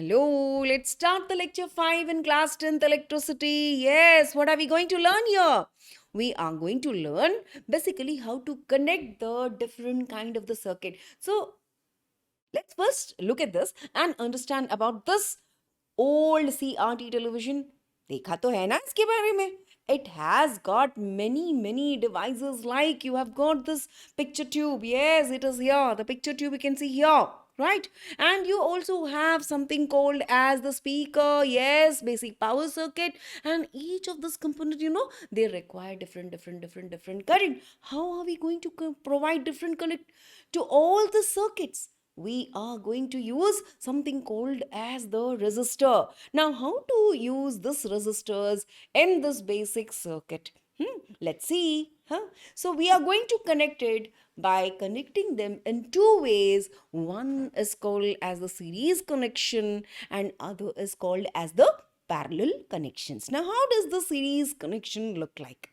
Hello, let's start the lecture 5 in class 10th electricity. Yes, what are we going to learn here? We are going to learn basically how to connect the different kind of the circuit. So, let's first look at this and understand about this old CRT television. देखा तो है ना इसके बारे में? It has got many devices like you have got this picture tube. Yes, it is here. The picture tube you can see here. Right, and you also have something called as the speaker. Yes, basic power circuit, and each of this component, they require different current. How are we going to provide different current to all the circuits? We are going to use something called as the resistor. Now, how to use this resistors in this basic circuit? Let's see. So we are going to connect it by connecting them in two ways. One is called as the series connection and other is called as the parallel connections. Now, how does the series connection look like?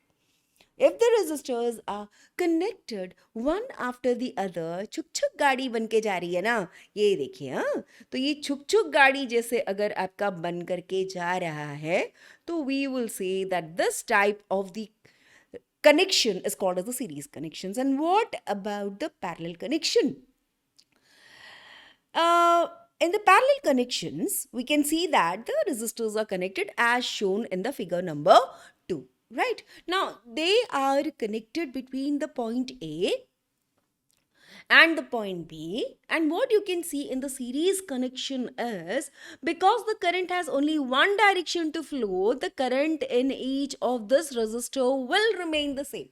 If the resistors are connected one after the other, छुक छुक गाड़ी बन के जा रही है ना, ये देखिए. हाँ, तो ये छुक छुक गाड़ी जैसे अगर आपका बन करके जा रहा है, तो we will say that this type of the connection is called as the series connections. And what about the parallel connection? In the parallel connections, we can see that the resistors are connected as shown in the figure number 2. Right, now they are connected between the point A and the point B, and what you can see in the series connection is, because the current has only one direction to flow, the current in each of this resistor will remain the same.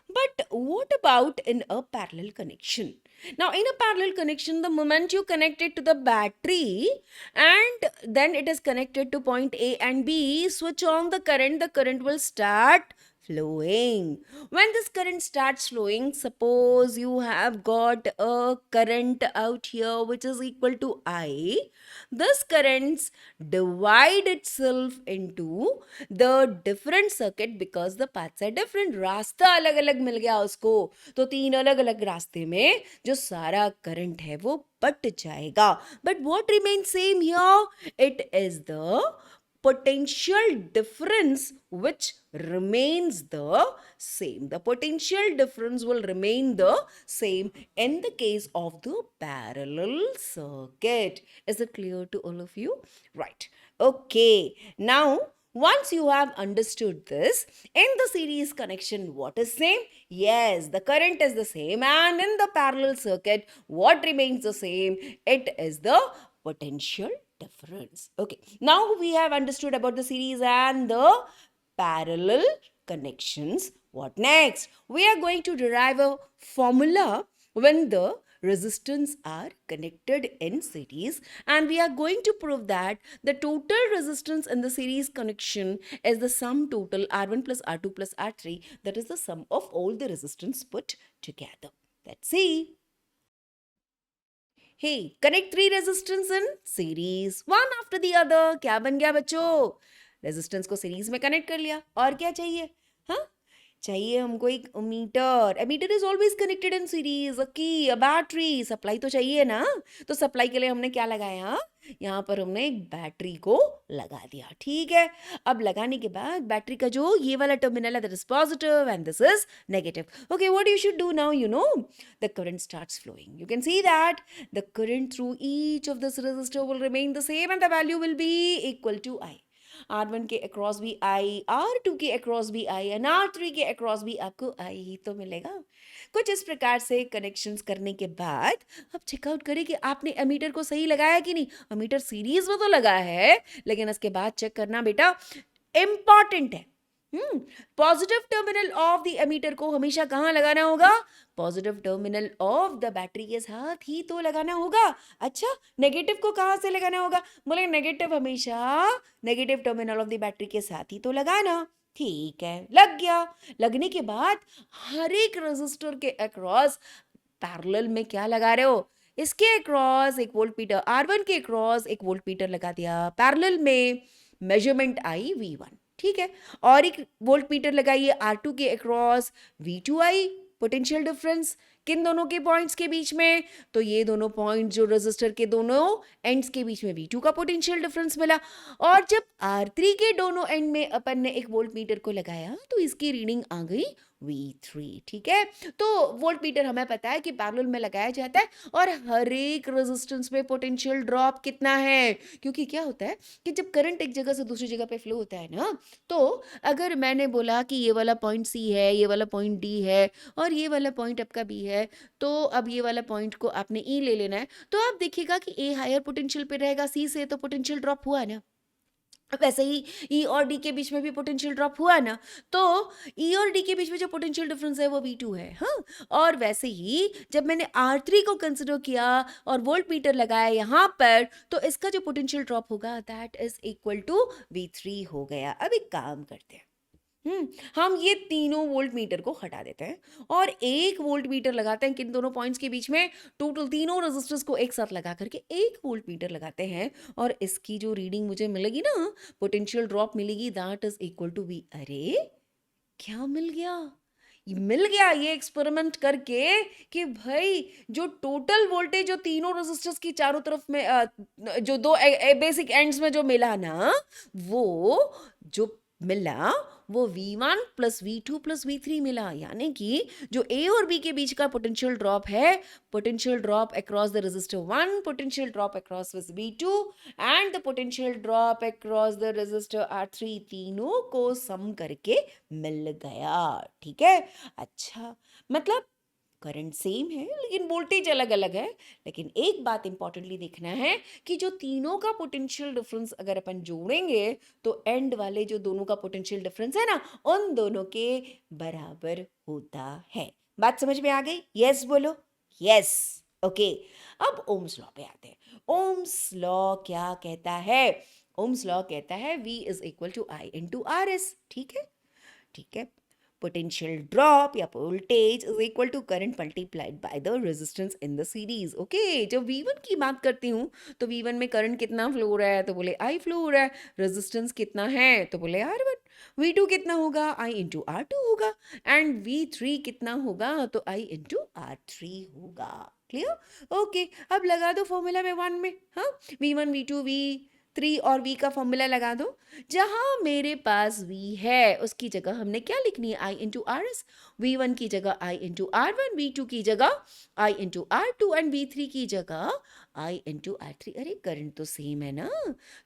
But what about in a parallel connection? Now, in a parallel connection, the moment you connect it to the battery and then it is connected to point A and B, switch on the current will start flowing. When this current starts flowing, suppose you have got a current out here which is equal to I. This currents divide itself into the different circuit because the paths are different. रास्ता अलग अलग मिल गया उसको, तो तीन अलग अलग रास्ते में जो सारा करंट है वो बट जाएगा. But what remains same here? It is the potential difference which remains the same. The potential difference will remain the same in the case of the parallel circuit. Is it clear to all of you? Right. Okay. Now, once you have understood this, in the series connection, what is same? Yes, the current is the same, and in the parallel circuit, what remains the same? It is the potential difference. Okay, now we have understood about the series and the parallel connections. What next? We are going to derive a formula when the resistance are connected in series, and we are going to prove that the total resistance in the series connection is the sum total R1 plus R2 plus R3, that is the sum of all the resistance put together. Let's see. Hey, connect three resistance in series, one after the other. क्या बन गया बच्चों? Resistance को series में connect कर लिया, और क्या चाहिए? हाँ, चाहिए हमको एक meter. Meter is always connected in series. Uh key, uh battery, supply तो चाहिए ना. तो सप्लाई के लिए हमने क्या लगाया? यहाँ पर हमने एक बैटरी को लगा दिया. ठीक है, अब लगाने के बाद बैटरी का जो ये वाला टर्मिनल है, that is positive and this is negative. Okay, what you should do now? The current starts flowing. You can see that the current through each of this resistor will remain the same and the value will be equal to I. R1 के across भी I, R2 के across भी I and R3 के across भी आपको I ही तो मिलेगा. कुछ इस प्रकार से कनेक्शंस करने के बाद अब चेकआउट करें कि आपने एमीटर को सही लगाया कि नहीं. एमीटर सीरीज में तो लगा है, लेकिन इसके बाद चेक करना बेटा इंपॉर्टेंट है. Positive terminal of the ammeter को हमेशा कहाँ लगाना होगा? Positive terminal of the battery के साथ ही तो लगाना होगा. अच्छा, नेगेटिव को कहाँ से लगाना होगा? बोले नेगेटिव हमेशा negative terminal of the battery के साथ ही तो लगाना. ठीक है, लग गया. लगने के बाद हर एक रेजिस्टर के अक्रॉस पैरेलल में क्या लगा रहे हो? इसके अक्रॉस एक वोल्टमीटर, R1 के अक्रॉस एक वोल्टमीटर लगा दिया. पैरेलल में मेजरमेंट आई V1. ठीक है, और एक वोल्टमीटर लगाइए R2 के अक्रॉस V2 आई पोटेंशियल डिफरेंस. किन दोनों के पॉइंट्स के बीच में? तो ये दोनों पॉइंट जो रेजिस्टर के दोनों एंड्स के बीच में V2 का पोटेंशियल डिफरेंस मिला। और जब R3 के दोनों एंड में अपन ने एक वोल्ट मीटर को लगाया तो इसकी रीडिंग आ गई V3, ठीक है। तो वोल्ट मीटर हमें पता है कि पैरेलल में लगाया जाता है और हर एक रेजिस्टेंस में पोटेंशियल ड्रॉप कितना है, क्योंकि क्या होता है कि जब करंट एक जगह से दूसरी जगह पे फ्लो होता है ना, तो अगर मैंने बोला कि ये वाला पॉइंट C है, ये वाला पॉइंट D है और ये वाला पॉइंट आपका B है, तो अब ये वाला पॉइंट को आपने E ले लेना है, तो आप देखिएगा कि A हायर पोटेंशियल पे रहेगा C से, तो पोटेंशियल ड्रॉप हुआ ना। वैसे ही E और D के बीच में भी पोटेंशियल ड्रॉप हुआ ना, तो E और D के बीच में जो पोटेंशियल डिफरेंस है वो V2 है, हाँ। और वैसे ही जब मैंने R3 को कंसिडर किया और वोल्ट मीटर लगाया यहाँ पर, तो इसका जो पोटेंशियल ड्रॉप होगा that is equal to V3 हो गया। अब एक काम करते हैं, हम ये तीनों वोल्ट मीटर को हटा देते हैं और एक वोल्ट मीटर लगाते हैं किन दोनों पॉइंट्स के बीच में, टोटल तीनों रेजिस्टर्स को एक साथ लगा करके एक वोल्ट मीटर लगाते हैं और इसकी जो रीडिंग मुझे मिलेगी ना, पोटेंशियल ड्रॉप मिलेगी, that is equal to V। अरे क्या मिल गया? मिल गया ये एक्सपेरिमेंट करके कि भाई जो टोटल वोल्टेज जो तीनों रेजिस्टर्स की चारों तरफ में जो दो बेसिक एंड्स में जो मिला ना, वो जो मिला वो V1 plus V2 plus V3 मिला। यानी कि जो A और B के बीच का पोटेंशियल ड्रॉप है, potential drop across the resistor 1, potential drop across with V2 and the potential drop across the resistor R3, तीनों को सम करके मिल गया, ठीक है। अच्छा, मतलब करंट सेम है लेकिन वोल्टेज अलग अलग है। लेकिन एक बात इंपॉर्टेंटली देखना है कि जो तीनों का पोटेंशियल डिफरेंस अगर अपन जोड़ेंगे तो एंड वाले जो दोनों का पोटेंशियल डिफरेंस है ना, उन दोनों के बराबर होता है। बात समझ में आ गई? यस बोलो, यस। ओके, अब ओम्स लॉ पे आते हैं। ओम्स लॉ क्या कहता है? ओम्स लॉ कहता है V is equal to I into RS, ठीक है, ठीक है। पोटेंशियल ड्रॉप या voltage is equal to current multiplied by the resistance in the series. Okay, जब V1 की बात करती हूँ तो V1 में करंट कितना फ्लो हो रहा है, तो बोले I फ्लो हो रहा है। रेजिस्टेंस कितना है, तो बोले R1। V2 कितना होगा, I इंटू R2 होगा। एंड V3 कितना होगा, तो I इंटू R3 होगा। क्लियर? ओके, अब लगा दो फॉर्मूला में 1 में, हाँ, V1 V2 V3 और V का फॉर्मूला लगा दो। जहां मेरे पास V है उसकी जगह हमने क्या लिखनी है, I into R S. V1 की जगह I इंटू R1, V2 की जगह I into R2 and V3 की जगह I इंटू R3। अरे करंट तो सेम है ना,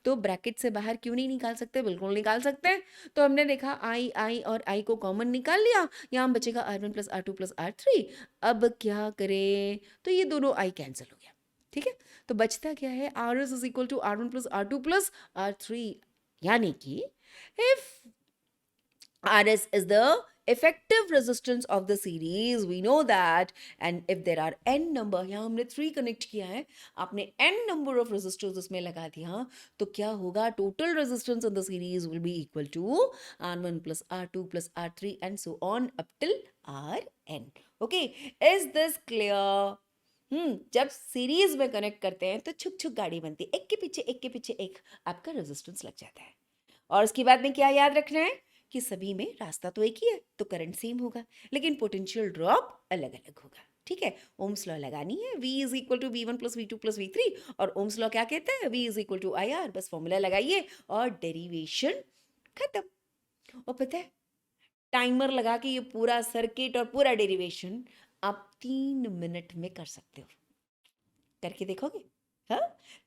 तो ब्रैकेट से बाहर क्यों नहीं निकाल सकते? बिल्कुल निकाल सकते हैं। तो हमने देखा I और I को कॉमन निकाल लिया, यहाँ बचेगा R1 plus R2 plus R3। अब क्या करें, तो ये दोनों I कैंसिल हो गया, ठीक है। तो बचता क्या है, R S is equal to R1 plus R2 plus R3। यानी कि if RS is the effective resistance of the series, we know that, and if there are n number, यहाँ हमने 3 कनेक्ट किया है, आपने n number of resistors उसमें लगा दिया, तो क्या होगा, total resistance in the series will be equal to R1 plus R2 plus R3 and so on up till Rn. Okay, is this clear? जब सीरीज में कनेक्ट करते हैं तो छुक छुक गाड़ी बनती है, एक के पीछे एक आपका रेजिस्टेंस लग जाता है। और उसके बाद में क्या याद रखना है कि सभी में रास्ता तो एक ही है, तो करंट सेम होगा लेकिन पोटेंशियल ड्रॉप अलग अलग होगा, ठीक है। ओम्स लॉ लगानी है, V is equal to V1 plus V2 plus V3, और ओम्स लॉ क्या कहता है, V is equal to IR। बस फॉर्मूला लगाइए और डेरिवेशन खत्म। और पता है, टाइमर लगा के ये पूरा सर्किट और पूरा डेरिवेशन आप 3 मिनट में कर सकते हो। करके देखोगे? हाँ,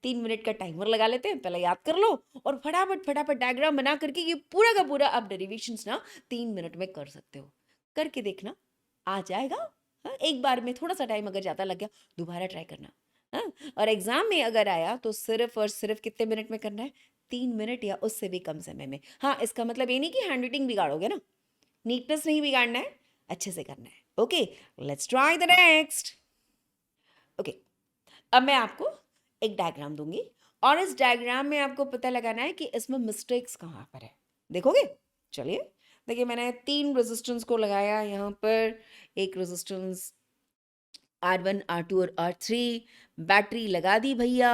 3 मिनट का टाइमर लगा लेते हैं, पहले याद कर लो और फटाफट फटाफट डायग्राम बना करके ये पूरा का पूरा आप डेरिवेशंस ना 3 मिनट में कर सकते हो। करके देखना, आ जाएगा। हाँ, एक बार में थोड़ा सा टाइम अगर ज़्यादा लग गया दोबारा ट्राई करना। हाँ, और एग्जाम में अगर आया तो सिर्फ और सिर्फ कितने मिनट में करना है, 3 मिनट या उससे भी कम समय में। हाँ, इसका मतलब ये नहीं कि हैंड राइटिंग बिगाड़ोगे ना, नीटनेस नहीं बिगाड़ना है, अच्छे से करना है। Okay, let's try the next. Okay, अब मैं आपको एक डायग्राम दूंगी और इस डायग्राम में आपको पता लगाना है कि इसमें मिस्टेक्स कहाँ पर है। देखोगे? चलिए, देखिए मैंने 3 रेजिस्टेंस को लगाया यहाँ पर, एक रेजिस्टेंस R1, R2 और R3, बैटरी लगा दी भैया,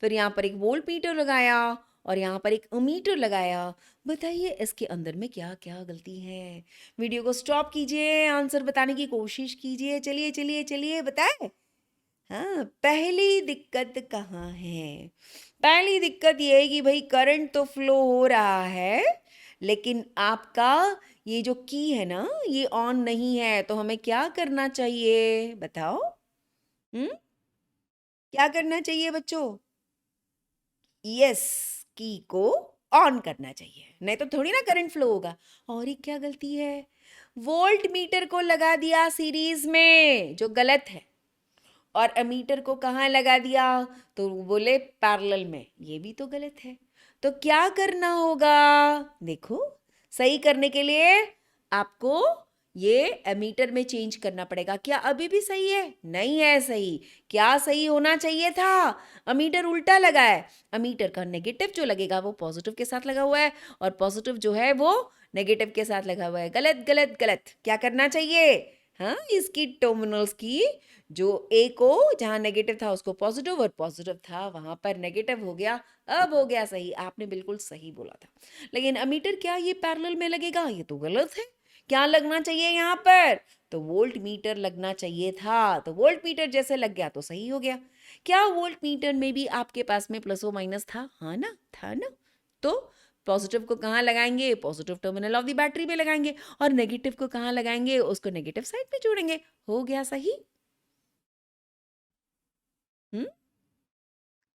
फिर यहाँ पर एक वोल्ट मीटर लगाया और यहाँ पर एक अमीटर लगाया। बताइए इसके अंदर में क्या क्या गलती है? वीडियो को स्टॉप कीजिए, आंसर बताने की कोशिश कीजिए। चलिए चलिए चलिए बताएं। हाँ, पहली दिक्कत कहाँ है? पहली दिक्कत ये है कि भाई करंट तो फ्लो हो रहा है, लेकिन आपका ये जो की है ना, ये ऑन नहीं है। तो हमें क्या करना चाहिए बताओ? हम्म, क्या करना चाहिए बच्चों? यस, की को ऑन करना चाहिए, नहीं तो थोड़ी ना करंट फ्लो होगा। और एक क्या गलती है? वोल्ट मीटर को लगा दिया सीरीज में, जो गलत है, और अमीटर को कहाँ लगा दिया? तो बोले पैरेलल में, ये भी तो गलत है। तो क्या करना होगा? देखो, सही करने के लिए आपको ये एमीटर में चेंज करना पड़ेगा। क्या अभी भी सही है? नहीं है सही। क्या सही होना चाहिए था? अमीटर उल्टा लगा है। अमीटर का नेगेटिव जो लगेगा वो पॉजिटिव के साथ लगा हुआ है, और पॉजिटिव जो है वो नेगेटिव के साथ लगा हुआ है। गलत गलत गलत। क्या करना चाहिए? हाँ, इसकी टर्मिनल्स की जो ए को जहां नेगेटिव था उसको पॉजिटिव, और पॉजिटिव था वहां पर नेगेटिव हो गया। अब हो गया सही। आपने बिल्कुल सही बोला था। लेकिन अमीटर क्या ये पैरेलल में लगेगा? ये तो गलत है। क्या लगना चाहिए यहाँ पर? तो वोल्ट मीटर लगना चाहिए था। तो वोल्ट मीटर जैसे लग गया तो सही हो गया। क्या वोल्ट मीटर में भी आपके पास में प्लस और माइनस था? हाँ ना, था ना। तो पॉजिटिव को कहाँ लगाएंगे? Positive terminal of the battery में लगाएंगे, और नेगेटिव को कहाँ लगाएंगे? उसको नेगेटिव साइड पे जोड़ेंगे। हो गया सही। हम्म,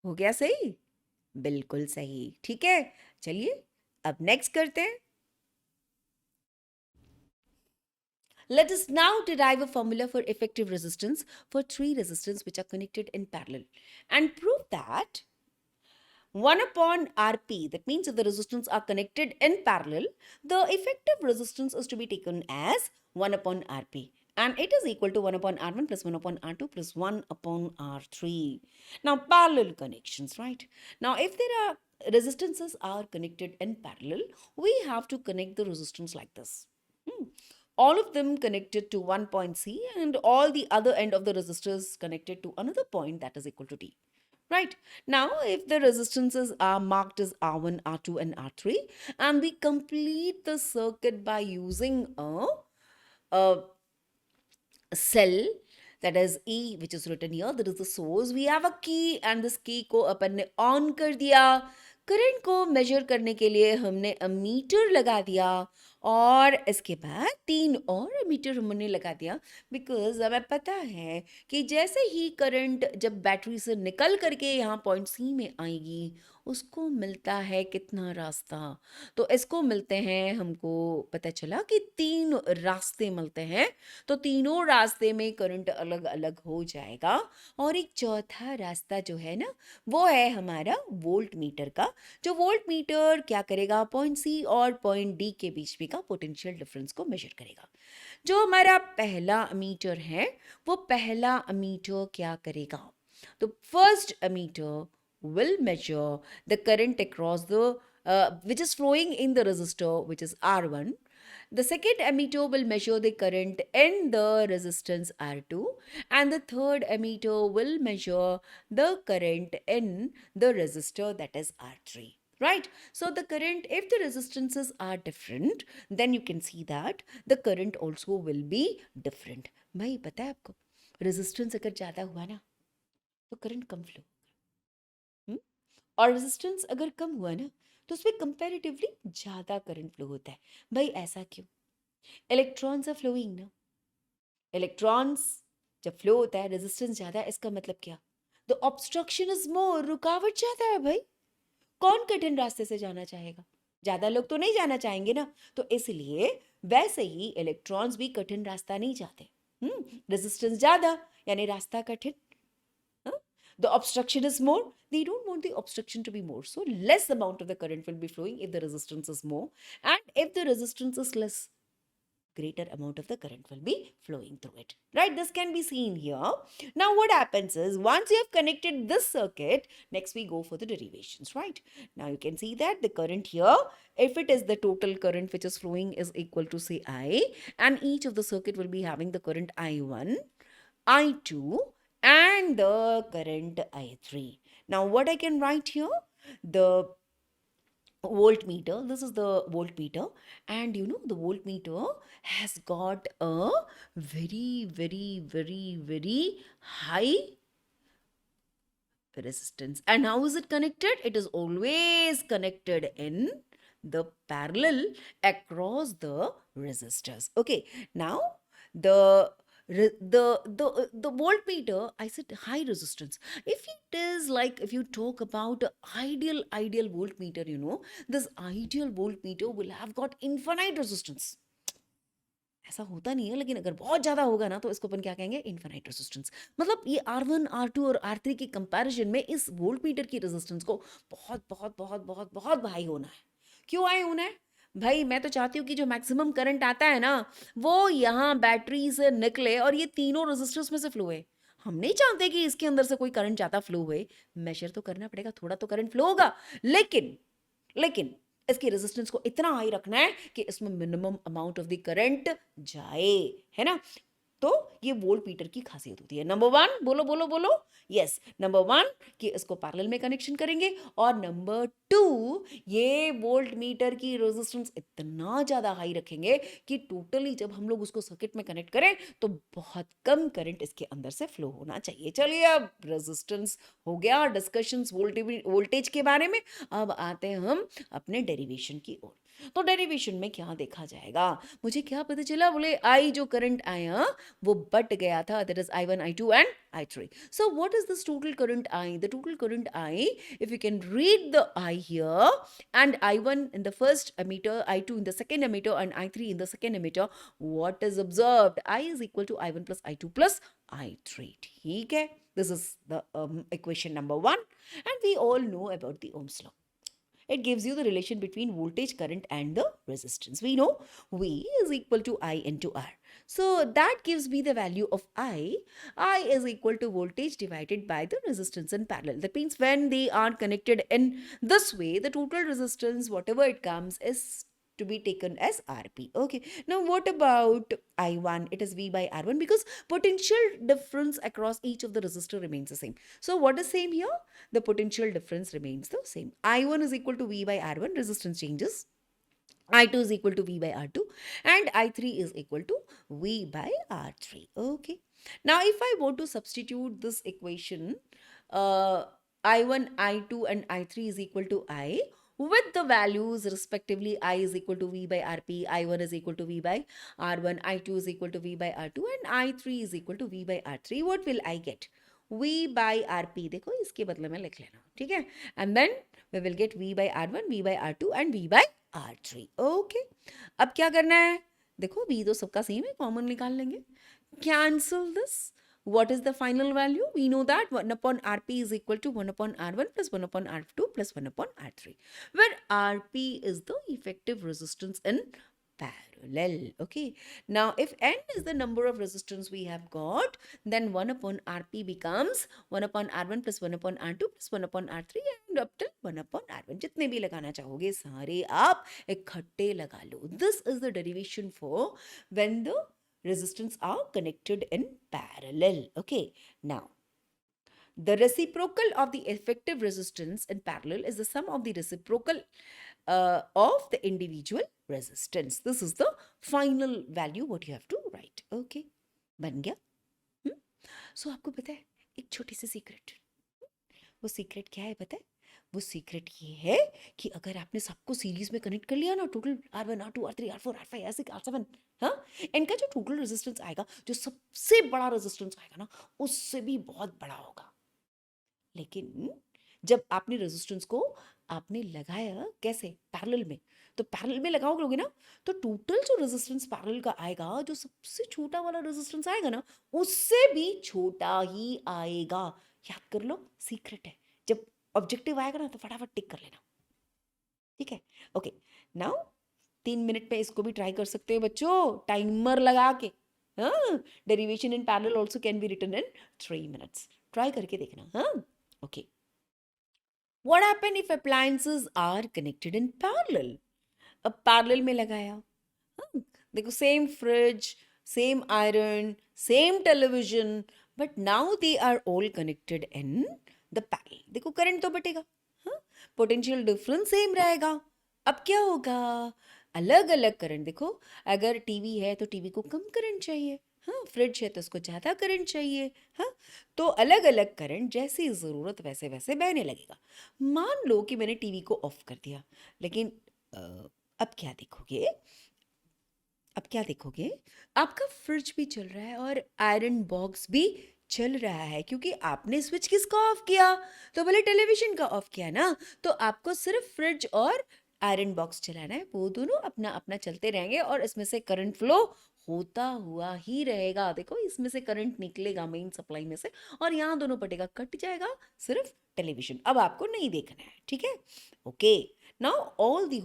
हो गया सही। बिल्कुल सही। ठीक है, चलिए अब नेक्स्ट करते हैं। Let us now derive a formula for effective resistance for three resistors which are connected in parallel and prove that 1 upon Rp, that means if the resistance are connected in parallel, the effective resistance is to be taken as 1 upon Rp, and it is equal to 1 upon R1 plus 1 upon R2 plus 1 upon R3. Now, parallel connections, right? Now, if there are resistances are connected in parallel, we have to connect the resistance like this. All of them connected to one point C, and all the other end of the resistors connected to another point that is equal to D. Right. Now, if the resistances are marked as R1, R2, and R3, and we complete the circuit by using a cell, that is E, which is written here, that is the source. We have a key, and this key को अपन ने on कर दिया। Current को major करने के लिए हमने ammeter लगा दिया, और इसके बाद 3 और अमीटर हमने लगा दिया, बिकॉज हमें पता है कि जैसे ही करंट जब बैटरी से निकल करके यहाँ पॉइंट सी में आएगी, उसको मिलता है कितना रास्ता? तो इसको मिलते हैं, हमको पता चला कि 3 रास्ते मिलते हैं। तो तीनों रास्ते में करंट अलग अलग हो जाएगा, और एक चौथा रास्ता जो है ना, वो है हमारा वोल्ट मीटर का। जो वोल्ट मीटर क्या करेगा? पॉइंट सी और पॉइंट डी के बीच में का पोटेंशियल डिफरेंस को मेजर करेगा। जो हमारा पहला अमीटर है, वो पहला अमीटर क्या करेगा? तो first ammeter will measure the current across the which is flowing in the resistor, which is R1. The second ammeter will measure the current in the resistance R2, and the third ammeter will measure the current in the resistor, that is R3. Right? So the current, if the resistances are different, then you can see that the current also will be different. भाई पता है आपको, resistance अगर ज़्यादा हुआ ना तो current कम flow, और रेजिस्टेंस अगर कम हुआ ना तो उसमें कंपैरेटिवली ज़्यादा करंट फ्लो होता है। भाई ऐसा क्यों? इलेक्ट्रॉन्स आर फ्लोइंग ना। इलेक्ट्रॉन्स जब फ्लो होता है, रेजिस्टेंस ज़्यादा है, इसका मतलब क्या? तो ऑब्स्ट्रक्शन इज मोर, रुकावट ज़्यादा है भाई। कौन कठिन रास्ते से जाना चाहेगा? ज़्यादा लोग तो नहीं जाना चाहेंगे ना। तो इसलिए वैसे ही इलेक्ट्रॉन्स भी कठिन रास्ता नहीं चाहते। रेजिस्टेंस ज़्यादा यानी रास्ता कठिन। The obstruction is more, they don't want the obstruction to be more, so less amount of the current will be flowing if the resistance is more, and if the resistance is less, greater amount of the current will be flowing through it. Right? This can be seen here. Now what happens is, once you have connected this circuit, next we go for the derivations. Right? Now you can see that the current here, if it is the total current which is flowing, is equal to say I, and each of the circuit will be having the current I1, I2, and the current I3. Now what I can write here? The voltmeter. This is the voltmeter, and you know the voltmeter has got a very high resistance. And how is it connected? It is always connected in the parallel across the resistors. Okay, now the the voltmeter, I said high resistance. If it is like, if you talk about a ideal voltmeter, you know, this ideal voltmeter will have got infinite resistance. ऐसा होता नहीं है, लेकिन अगर बहुत ज़्यादा होगा ना तो इसको अपन क्या कहेंगे, इन्फिनाइट रेजिस्टेंस। मतलब ये R1 R2 और R3 के कंपैरिजन में इस वोल्टमीटर की रेजिस्टेंस को बहुत बहुत बहुत बहुत बहुत हाई होना है। क्यों हाई होना है भाई? मैं तो चाहती हूँ कि जो मैक्सिमम करंट आता है ना वो यहाँ बैटरी से निकले और ये तीनों रेजिस्टर्स में से फ्लो है। हम नहीं चाहते कि इसके अंदर से कोई करंट ज़्यादा फ्लो हुए। मेजर तो करना पड़ेगा, थोड़ा तो करंट फ्लो होगा, लेकिन लेकिन इसकी रेजिस्टेंस को इतना हाई रखना है कि इसमें minimum amount of the current जाए, है ना। तो ये वोल्टमीटर की खासियत होती है। नंबर वन, बोलो बोलो बोलो, यस, नंबर वन कि इसको पैरेलल में कनेक्शन करेंगे, और नंबर टू ये वोल्टमीटर की रेजिस्टेंस इतना ज्यादा हाई रखेंगे कि टोटली जब हम लोग उसको सर्किट में कनेक्ट करें तो बहुत कम करंट इसके अंदर से फ्लो होना चाहिए। चलिए, अब रेजिस्टेंस हो गया, डिस्कशंस वोल्टेज के बारे में। अब आते हैं हम अपने डेरिवेशन की ओर। तो डेरिवेशन में क्या देखा जाएगा? मुझे क्या पता चला, बोले आई जो करंट आया वो बट गया था, that is I1 I2 and I3. So what is this total current I? The total current I, if you can read the I here, and I1 in the first emitter, I2 in the second emitter, and I3 in the second emitter, what is observed? I is equal to I1 plus I2 plus I3. ठीक है, this is the equation number one, and we all know about the Ohm's law. It gives you the relation between voltage, current and the resistance. We know V is equal to I into R. So that gives me the value of I. I is equal to voltage divided by the resistance in parallel. That means when they are connected in this way, the total resistance, whatever it comes, is to be taken as Rp. Okay. Now what about I1? It is V by R1 because potential difference across each of the resistor remains the same. So what is same here? The potential difference remains the same. I1 is equal to V by R1, resistance changes. I2 is equal to V by R2, and I3 is equal to V by R3. Okay. Now if I want to substitute this equation, I1, I2 and I3 is equal to I, with the values respectively, I is equal to V by Rp, I1 is equal to V by R1, I2 is equal to V by R2 and I3 is equal to V by R3, what will I get? V by Rp, देखो इसके बदले में लिख लेना, ठीक है, and then we will get V by R1, V by R2 and V by R3. Okay. अब क्या करना है? देखो V तो सबका सेम है, कॉमन निकाल लेंगे, cancel this. What is the final value? We know that 1 upon Rp is equal to 1 upon R1 plus 1 upon R2 plus 1 upon R3, where Rp is the effective resistance in parallel. Okay. Now, if N is the number of resistance we have got, then 1 upon Rp becomes 1 upon R1 plus 1 upon R2 plus 1 upon R3 and up till 1 upon R1. जितने भी लगाना चाहोगे सारे आप इकट्ठे लगा लो. This is the derivation for when the resistance are connected in parallel. Okay. Now, the reciprocal of the effective resistance in parallel is the sum of the reciprocal of the individual resistance. This is the final value what you have to write. Okay. बन गया? So आपको पता है एक छोटी सी secret, वो secret क्या है पता है? वो सीक्रेट ये है कि अगर आपने सबको सीरीज में कनेक्ट कर लिया ना, total R1 R2 R3 R4 R5 ऐसे R7, हाँ, इनका जो टोटल रेजिस्टेंस आएगा, जो सबसे बड़ा रेजिस्टेंस आएगा ना, उससे भी बहुत बड़ा होगा। लेकिन जब आपने रेजिस्टेंस को आपने लगाया कैसे? पैरेलल में। तो पैरेलल में लगाओगे ना तो टोटल जो रेजिस्टेंस पैरेलल का आएगा, जो सबसे छोटा वाला रेजिस्टेंस आएगा ना, उससे भी छोटा ही आएगा। याद कर लो, सीक्रेट है। जब ऑब्जेक्टिव आएगा ना तो फटाफट टिक कर लेना, ठीक है? ओके, नाउ 3 मिनट में इसको भी ट्राई कर सकते हो बच्चों, टाइमर लगा के। हाँ, derivation in parallel also can be written in 3 minutes. Try करके देखना। हाँ, okay. What happen if appliances are connected in parallel? अब पैरेलल में लगाया, हाँ, देखो same fridge, same iron, same television, but now they are all connected in the parallel. देखो current तो बटेगा, हाँ, पोटेंशियल डिफरेंस सेम रहेगा, अब क्या होगा, अलग अलग करंट। देखो, अगर टीवी है तो टीवी को कम करंट चाहिए, हाँ, फ्रिज है तो उसको ज़्यादा करंट चाहिए, हाँ, तो अलग अलग करंट जैसी ज़रूरत वैसे वैसे बहने लगेगा। मान लो कि मैंने टीवी को ऑफ कर दिया, लेकिन अ, अब क्या देखोगे, अब क्या देखोगे, आपका फ्रिज भी चल रहा है और आयरन बॉक्स भी चल रहा है, क्योंकि आपने स्विच किसका ऑफ किया, तो बोले टेलीविजन का ऑफ किया ना। तो आपको सिर्फ फ्रिज और आयरन बॉक्स चलाना है, वो दोनों अपना अपना चलते रहेंगे और इसमें से करंट फ्लो होता हुआ ही रहेगा। देखो, इसमें से करंट निकलेगा मेन सप्लाई में से, और यहाँ दोनों पटेगा कट जाएगा, सिर्फ टेलीविजन अब आपको नहीं देखना है, ठीक है। Okay, now all the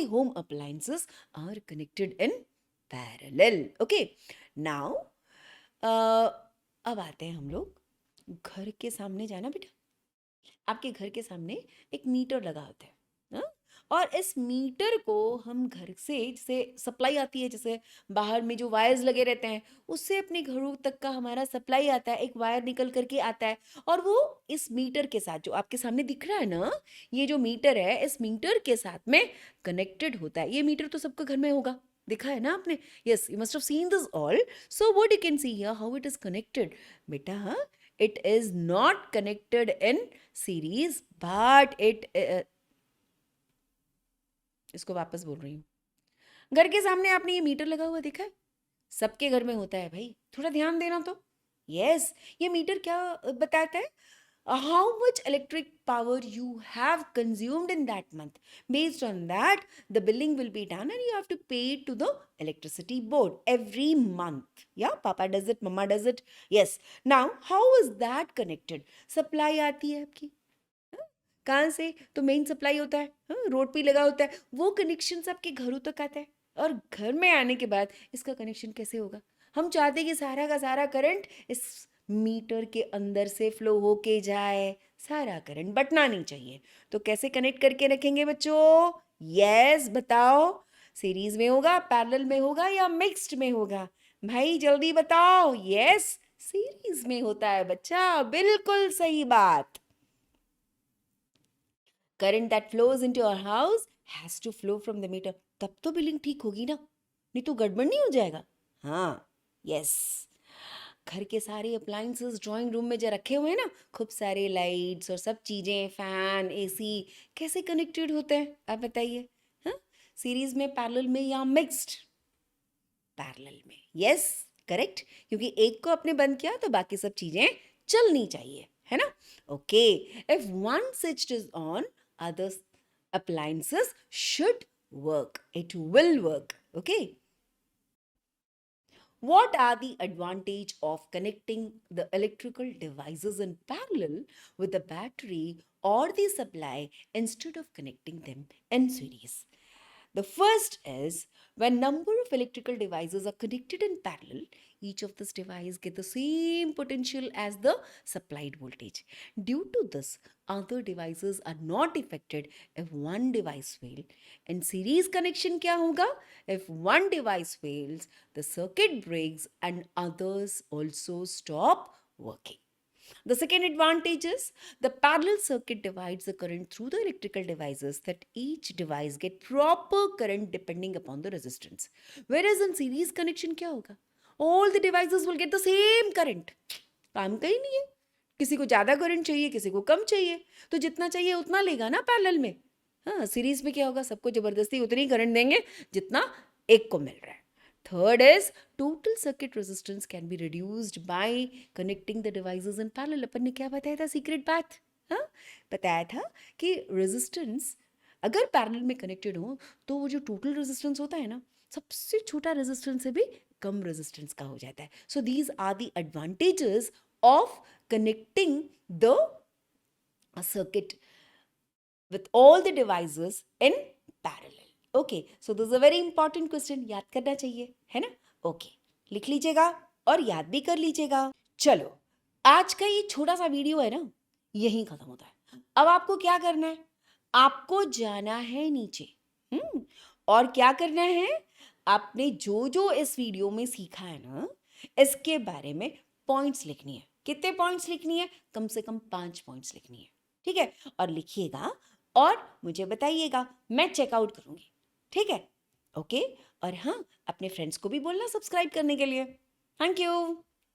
home appliances are connected in parallel. Okay, now अब आते हैं हम लोग घर के सामने, जाना बेटा, आपके घर के सामने एक मीटर लगा होता है, हाँ? और इस मीटर को हम घर से, जैसे सप्लाई आती है, जैसे बाहर में जो वायर्स लगे रहते हैं, उससे अपने घरों तक का हमारा सप्लाई आता है, एक वायर निकल करके आता है, और वो इस मीटर के साथ, जो आपके सामने दिख रहा है ना, ये जो मीटर है, इस मीटर के साथ में कनेक्टेड होता है। ये मीटर तो सबके घर में होगा, देखा है ना आपने, yes, you must have seen this all. So what you can see here, how it is connected बेटा, it is not connected in series but इसको वापस बोल रही हूँ, घर के सामने आपने ये मीटर लगा हुआ देखा है, सबके घर में होता है भाई, थोड़ा ध्यान देना तो। यस, ये मीटर क्या बताता है, how much electric power you have consumed in that month. Based on that, the billing will be done and you have to pay it to the electricity board every month. Yeah, Papa does it, Mama does it. Yes. Now, how is that connected? Supply आती है आपकी, हाँ? कहाँ से, तो main supply होता है, हाँ? रोड पे लगा होता है, वो कनेक्शन आपके घरों तक आता है, और घर में आने के बाद इसका कनेक्शन कैसे होगा। हम चाहते हैं कि सारा का सारा करंट इस मीटर के अंदर से फ्लो होके जाए, सारा करंट बटना नहीं चाहिए, तो कैसे कनेक्ट करके रखेंगे बच्चों, यस बताओ, सीरीज में होगा, पैरेलल में होगा, या मिक्स्ड में होगा, भाई जल्दी बताओ, यस सीरीज में होता है बच्चा, बिल्कुल सही बात। Current that flows into our house has to flow from the meter, तब तो बिलिंग ठीक होगी ना, नहीं तो गड़बड़ नहीं हो जाएगा। हाँ, यस, घर के सारे अप्लायंसेस ड्राइंग रूम में जो रखे हुए हैं ना, खूब सारे लाइट्स और सब चीज़ें, फैन, एसी, कैसे कनेक्टेड होते हैं आप बताइए, हाँ, सीरीज में, पैरेलल में, या मिक्स्ड, पैरेलल में, यस करेक्ट, क्योंकि एक को आपने बंद किया तो बाकी सब चीज़ें चलनी चाहिए, है ना। Okay, if one switch is on, other appliances should work, it will work. Okay, what are the advantage of connecting the electrical devices in parallel with the battery or the supply instead of connecting them in series? The first is, when number of electrical devices are connected in parallel, each of this device get the same potential as the supplied voltage. Due to this, other devices are not affected if one device fail. In series connection क्या होगा? If one device fails, the circuit breaks and others also stop working. The second advantage is, the parallel circuit divides the current through the electrical devices, that each device get proper current depending upon the resistance. Whereas in series connection क्या होगा? All the devices will get the same current. काम का ही नहीं है, किसी को ज़्यादा current चाहिए, किसी को कम चाहिए, तो जितना चाहिए उतना लेगा ना पैरेलल में। हाँ, सीरीज में क्या होगा, सबको ज़बरदस्ती उतनी करंट देंगे जितना एक को मिल रहा है। Third is, total circuit resistance can be reduced by connecting the devices in parallel. अपन ने क्या बताया था, सीक्रेट बात, हाँ, बताया था कि रेजिस्टेंस अगर पैरेलल में कनेक्टेड हो तो वो जो टोटल रेजिस्टेंस होता है ना, सबसे छोटा रेजिस्टेंस से भी कम रेजिस्टेंस का हो जाता है। So these are the advantages of connecting the circuit with all the devices in parallel. Okay, so this is a very important question, याद करना चाहिए, है ना। Okay, लिख लीजिएगा और याद भी कर लीजिएगा। चलो, आज का ये छोटा सा वीडियो है ना, यहीं खत्म होता है। अब आपको क्या करना है, आपको जाना है नीचे, और क्या करना है, आपने जो जो इस वीडियो में सीखा है ना, इसके बारे में पॉइंट्स लिखनी है। कितने पॉइंट्स लिखनी है, कम से कम 5 पॉइंट्स लिखनी है, ठीक है। और लिखिएगा, और मुझे बताइएगा, मैं चेकआउट करूँगी, ठीक है? ओके, और हाँ, अपने फ्रेंड्स को भी बोलना सब्सक्राइब करने के लिए। Thank you.